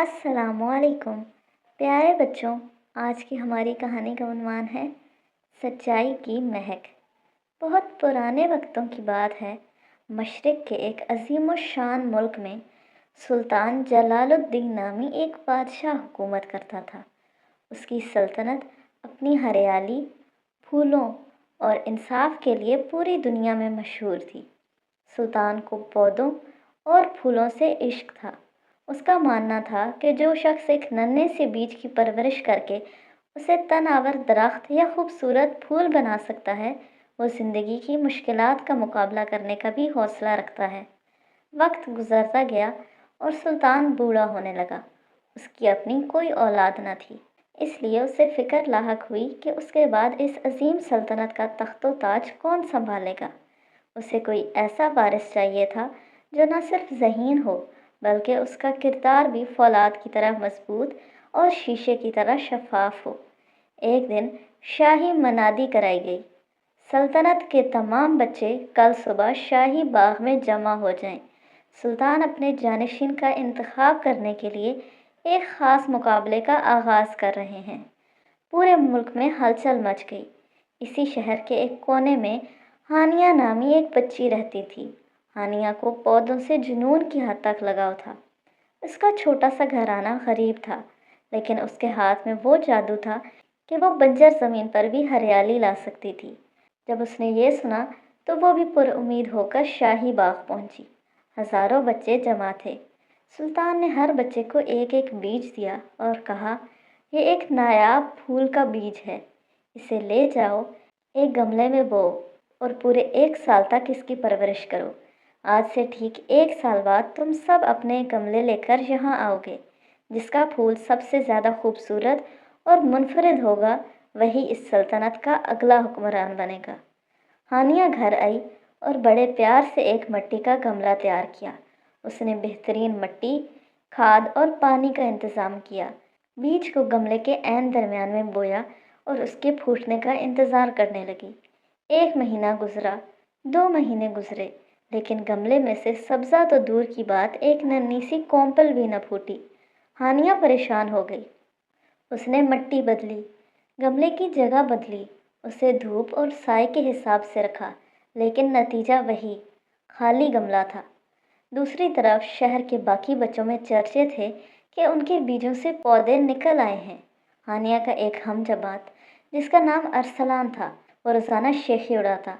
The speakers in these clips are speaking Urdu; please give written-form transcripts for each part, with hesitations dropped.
السلام علیکم پیارے بچوں، آج کی ہماری کہانی کا عنوان ہے سچائی کی مہک۔ بہت پرانے وقتوں کی بات ہے، مشرق کے ایک عظیم الشان ملک میں سلطان جلال الدین نامی ایک بادشاہ حکومت کرتا تھا۔ اس کی سلطنت اپنی ہریالی، پھولوں اور انصاف کے لیے پوری دنیا میں مشہور تھی۔ سلطان کو پودوں اور پھولوں سے عشق تھا۔ اس کا ماننا تھا کہ جو شخص ایک ننھے سے بیج کی پرورش کر کے اسے تناور درخت یا خوبصورت پھول بنا سکتا ہے، وہ زندگی کی مشکلات کا مقابلہ کرنے کا بھی حوصلہ رکھتا ہے۔ وقت گزرتا گیا اور سلطان بوڑھا ہونے لگا۔ اس کی اپنی کوئی اولاد نہ تھی، اس لیے اسے فکر لاحق ہوئی کہ اس کے بعد اس عظیم سلطنت کا تخت و تاج کون سنبھالے گا۔ اسے کوئی ایسا وارث چاہیے تھا جو نہ صرف ذہین ہو بلکہ اس کا کردار بھی فولاد کی طرح مضبوط اور شیشے کی طرح شفاف ہو۔ ایک دن شاہی منادی کرائی گئی، سلطنت کے تمام بچے کل صبح شاہی باغ میں جمع ہو جائیں۔ سلطان اپنے جانشین کا انتخاب کرنے کے لیے ایک خاص مقابلے کا آغاز کر رہے ہیں۔ پورے ملک میں ہلچل مچ گئی۔ اسی شہر کے ایک کونے میں ہانیہ نامی ایک بچی رہتی تھی۔ ہانیہ کو پودوں سے جنون کی حد تک لگاؤ تھا۔ اس کا چھوٹا سا گھرانہ غریب تھا، لیکن اس کے ہاتھ میں وہ جادو تھا کہ وہ بنجر زمین پر بھی ہریالی لا سکتی تھی۔ جب اس نے یہ سنا تو وہ بھی پر امید ہو کر شاہی باغ پہنچی۔ ہزاروں بچے جمع تھے۔ سلطان نے ہر بچے کو ایک ایک بیج دیا اور کہا، یہ ایک نایاب پھول کا بیج ہے، اسے لے جاؤ، ایک گملے میں بو اور پورے 1 سال تک اس کی پرورش کرو۔ آج سے ٹھیک 1 سال بعد تم سب اپنے گملے لے کر یہاں آؤ گے۔ جس کا پھول سب سے زیادہ خوبصورت اور منفرد ہوگا وہی اس سلطنت کا اگلا حکمران بنے گا۔ ہانیہ گھر آئی اور بڑے پیار سے ایک مٹی کا گملہ تیار کیا۔ اس نے بہترین مٹی، کھاد اور پانی کا انتظام کیا۔ بیج کو گملے کے عین درمیان میں بویا اور اس کے پھوٹنے کا انتظار کرنے لگی۔ 1 مہینہ گزرا، 2 مہینے گزرے، لیکن گملے میں سے سبزہ تو دور کی بات، ایک ننھی سی کونپل بھی نہ پھوٹی۔ ہانیہ پریشان ہو گئی۔ اس نے مٹی بدلی، گملے کی جگہ بدلی، اسے دھوپ اور سائے کے حساب سے رکھا، لیکن نتیجہ وہی، خالی گملہ تھا۔ دوسری طرف شہر کے باقی بچوں میں چرچے تھے کہ ان کے بیجوں سے پودے نکل آئے ہیں۔ ہانیہ کا ایک ہم جماعت جس کا نام ارسلان تھا، وہ روزانہ شیخی اڑاتا،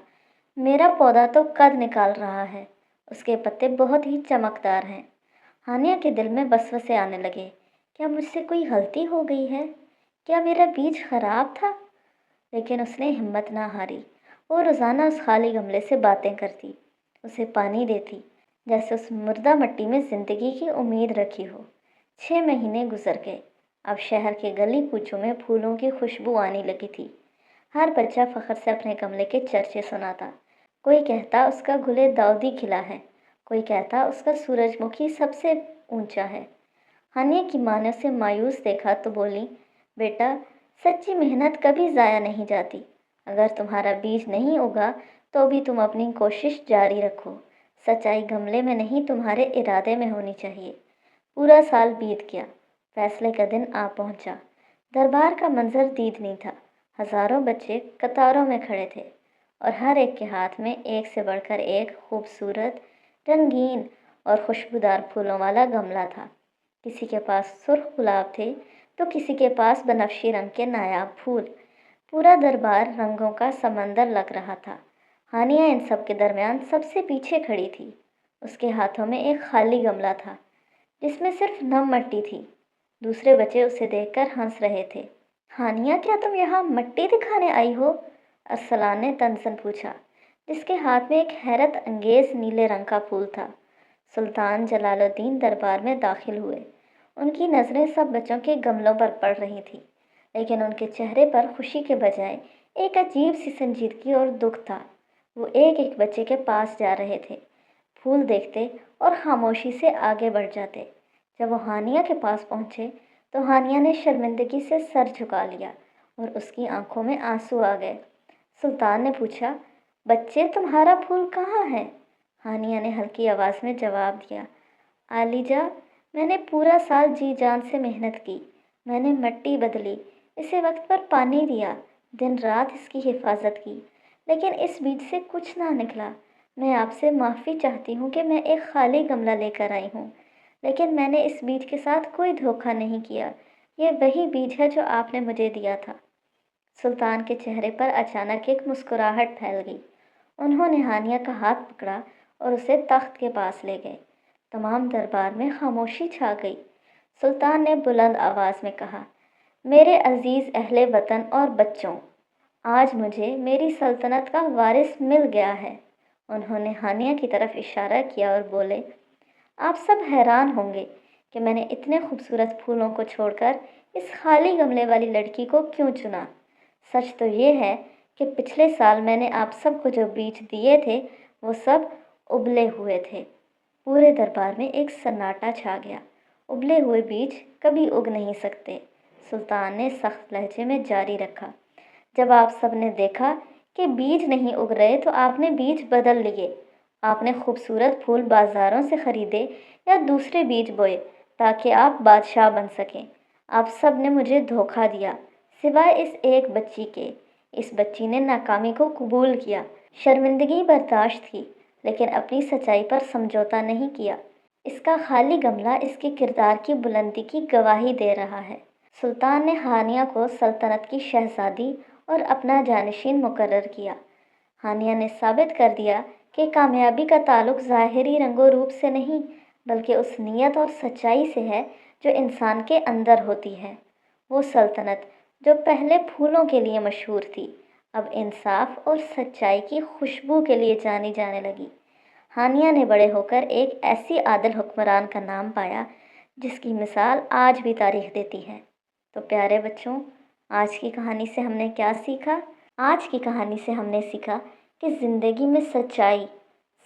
میرا پودا تو قد نکال رہا ہے، اس کے پتے بہت ہی چمکدار ہیں۔ ہانیہ کے دل میں وسوسے آنے لگے، کیا مجھ سے کوئی غلطی ہو گئی ہے؟ کیا میرا بیج خراب تھا؟ لیکن اس نے ہمت نہ ہاری۔ وہ روزانہ اس خالی گملے سے باتیں کرتی، اسے پانی دیتی، جیسے اس مردہ مٹی میں زندگی کی امید رکھی ہو۔ 6 مہینے گزر گئے۔ اب شہر کے گلی کوچوں میں پھولوں کی خوشبو آنے لگی تھی۔ ہر بچہ فخر سے اپنے گملے کے چرچے سناتا۔ کوئی کہتا اس کا گل داؤدی کھلا ہے، کوئی کہتا اس کا سورج مکھی سب سے اونچا ہے۔ ہانیہ کی ماں نے اسے مایوس دیکھا تو بولی، بیٹا، سچی محنت کبھی ضائع نہیں جاتی۔ اگر تمہارا بیج نہیں اگا تو بھی تم اپنی کوشش جاری رکھو۔ سچائی گملے میں نہیں، تمہارے ارادے میں ہونی چاہیے۔ پورا سال بیت گیا، فیصلے کا دن آ پہنچا۔ دربار کا منظر دیدنی تھا۔ ہزاروں بچے قطاروں میں کھڑے تھے اور ہر ایک کے ہاتھ میں ایک سے بڑھ کر ایک خوبصورت، رنگین اور خوشبودار پھولوں والا گملہ تھا۔ کسی کے پاس سرخ گلاب تھے تو کسی کے پاس بنفشی رنگ کے نایاب پھول۔ پورا دربار رنگوں کا سمندر لگ رہا تھا۔ ہانیہ ان سب کے درمیان سب سے پیچھے کھڑی تھی۔ اس کے ہاتھوں میں ایک خالی گملہ تھا جس میں صرف نم مٹی تھی۔ دوسرے بچے اسے دیکھ کر ہنس رہے تھے۔ ہانیہ، کیا تم یہاں مٹی دکھانے آئی ہو؟ ارسلان نے تنزن پوچھا، جس کے ہاتھ میں ایک حیرت انگیز نیلے رنگ کا پھول تھا۔ سلطان جلال الدین دربار میں داخل ہوئے۔ ان کی نظریں سب بچوں کے گملوں پر پڑ رہی تھیں، لیکن ان کے چہرے پر خوشی کے بجائے ایک عجیب سی سنجیدگی اور دکھ تھا۔ وہ ایک ایک بچے کے پاس جا رہے تھے، پھول دیکھتے اور خاموشی سے آگے بڑھ جاتے۔ جب وہ ہانیہ کے پاس پہنچے تو ہانیہ نے شرمندگی سے سر جھکا لیا اور اس کی آنکھوں میں آنسو آ گئے۔ سلطان نے پوچھا، بچے، تمہارا پھول کہاں ہے؟ ہانیہ نے ہلکی آواز میں جواب دیا، عالیجا، میں نے پورا سال جی جان سے محنت کی، میں نے مٹی بدلی، اسے وقت پر پانی دیا، دن رات اس کی حفاظت کی، لیکن اس بیج سے کچھ نہ نکلا۔ میں آپ سے معافی چاہتی ہوں کہ میں ایک خالی گملہ لے کر آئی ہوں، لیکن میں نے اس بیج کے ساتھ کوئی دھوکہ نہیں کیا۔ یہ وہی بیج ہے جو آپ نے مجھے دیا تھا۔ سلطان کے چہرے پر اچانک ایک مسکراہٹ پھیل گئی۔ انہوں نے ہانیہ کا ہاتھ پکڑا اور اسے تخت کے پاس لے گئے۔ تمام دربار میں خاموشی چھا گئی۔ سلطان نے بلند آواز میں کہا، میرے عزیز اہل وطن اور بچوں، آج مجھے میری سلطنت کا وارث مل گیا ہے۔ انہوں نے ہانیہ کی طرف اشارہ کیا اور بولے، آپ سب حیران ہوں گے کہ میں نے اتنے خوبصورت پھولوں کو چھوڑ کر اس خالی گملے والی لڑکی کو کیوں چنا۔ سچ تو یہ ہے کہ پچھلے سال میں نے آپ سب کو جو بیج دیے تھے وہ سب ابلے ہوئے تھے۔ پورے دربار میں ایک سناٹا چھا گیا۔ ابلے ہوئے بیج کبھی اگ نہیں سکتے، سلطان نے سخت لہجے میں جاری رکھا۔ جب آپ سب نے دیکھا کہ بیج نہیں اگ رہے تو آپ نے بیج بدل لیے۔ آپ نے خوبصورت پھول بازاروں سے خریدے یا دوسرے بیج بوئے تاکہ آپ بادشاہ بن سکیں۔ آپ سب نے مجھے دھوکہ دیا، سوائے اس ایک بچی کے۔ اس بچی نے ناکامی کو قبول کیا، شرمندگی برداشت کی، لیکن اپنی سچائی پر سمجھوتا نہیں کیا۔ اس کا خالی گملہ اس کے کردار کی بلندی کی گواہی دے رہا ہے۔ سلطان نے ہانیہ کو سلطنت کی شہزادی اور اپنا جانشین مقرر کیا۔ ہانیہ نے ثابت کر دیا کہ کامیابی کا تعلق ظاہری رنگ و روپ سے نہیں، بلکہ اس نیت اور سچائی سے ہے جو انسان کے اندر ہوتی ہے۔ وہ سلطنت جو پہلے پھولوں کے لیے مشہور تھی، اب انصاف اور سچائی کی خوشبو کے لیے جانی جانے لگی۔ ہانیہ نے بڑے ہو کر ایک ایسی عادل حکمران کا نام پایا جس کی مثال آج بھی تاریخ دیتی ہے۔ تو پیارے بچوں، آج کی کہانی سے ہم نے کیا سیکھا؟ آج کی کہانی سے ہم نے سیکھا کہ زندگی میں سچائی،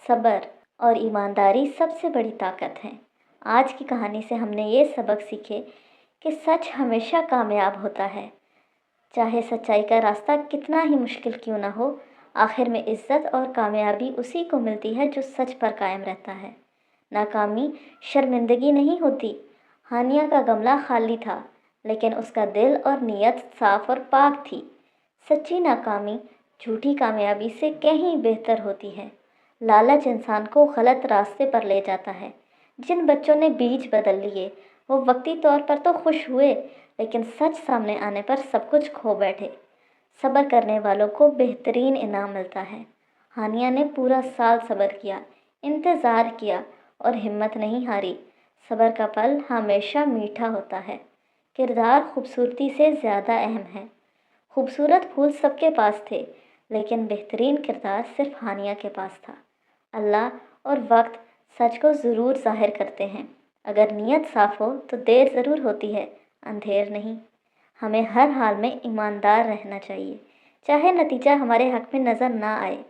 صبر اور ایمانداری سب سے بڑی طاقت ہے۔ آج کی کہانی سے ہم نے یہ سبق سیکھے کہ سچ ہمیشہ کامیاب ہوتا ہے، چاہے سچائی کا راستہ کتنا ہی مشکل کیوں نہ ہو۔ آخر میں عزت اور کامیابی اسی کو ملتی ہے جو سچ پر قائم رہتا ہے۔ ناکامی شرمندگی نہیں ہوتی۔ ہانیہ کا گملہ خالی تھا، لیکن اس کا دل اور نیت صاف اور پاک تھی۔ سچی ناکامی جھوٹی کامیابی سے کہیں بہتر ہوتی ہے۔ لالچ انسان کو غلط راستے پر لے جاتا ہے۔ جن بچوں نے بیج بدل لیے وہ وقتی طور پر تو خوش ہوئے، لیکن سچ سامنے آنے پر سب کچھ کھو بیٹھے۔ صبر کرنے والوں کو بہترین انعام ملتا ہے۔ ہانیہ نے پورا سال صبر کیا، انتظار کیا اور ہمت نہیں ہاری۔ صبر کا پھل ہمیشہ میٹھا ہوتا ہے۔ کردار خوبصورتی سے زیادہ اہم ہے۔ خوبصورت پھول سب کے پاس تھے، لیکن بہترین کردار صرف ہانیہ کے پاس تھا۔ اللہ اور وقت سچ کو ضرور ظاہر کرتے ہیں۔ اگر نیت صاف ہو تو دیر ضرور ہوتی ہے، اندھیر نہیں۔ ہمیں ہر حال میں ایماندار رہنا چاہیے، چاہے نتیجہ ہمارے حق میں نظر نہ آئے،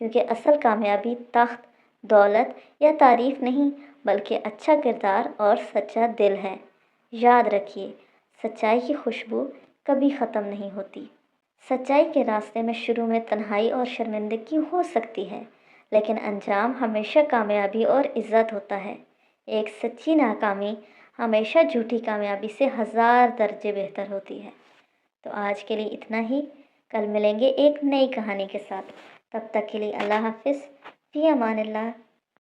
کیونکہ اصل کامیابی تخت، دولت یا تعریف نہیں، بلکہ اچھا کردار اور سچا دل ہے۔ یاد رکھیے، سچائی کی خوشبو کبھی ختم نہیں ہوتی۔ سچائی کے راستے میں شروع میں تنہائی اور شرمندگی ہو سکتی ہے، لیکن انجام ہمیشہ کامیابی اور عزت ہوتا ہے۔ ایک سچی ناکامی ہمیشہ جھوٹی کامیابی سے 1000 درجے بہتر ہوتی ہے۔ تو آج کے لیے اتنا ہی، کل ملیں گے ایک نئی کہانی کے ساتھ۔ تب تک کے لیے اللہ حافظ، فی امان اللہ۔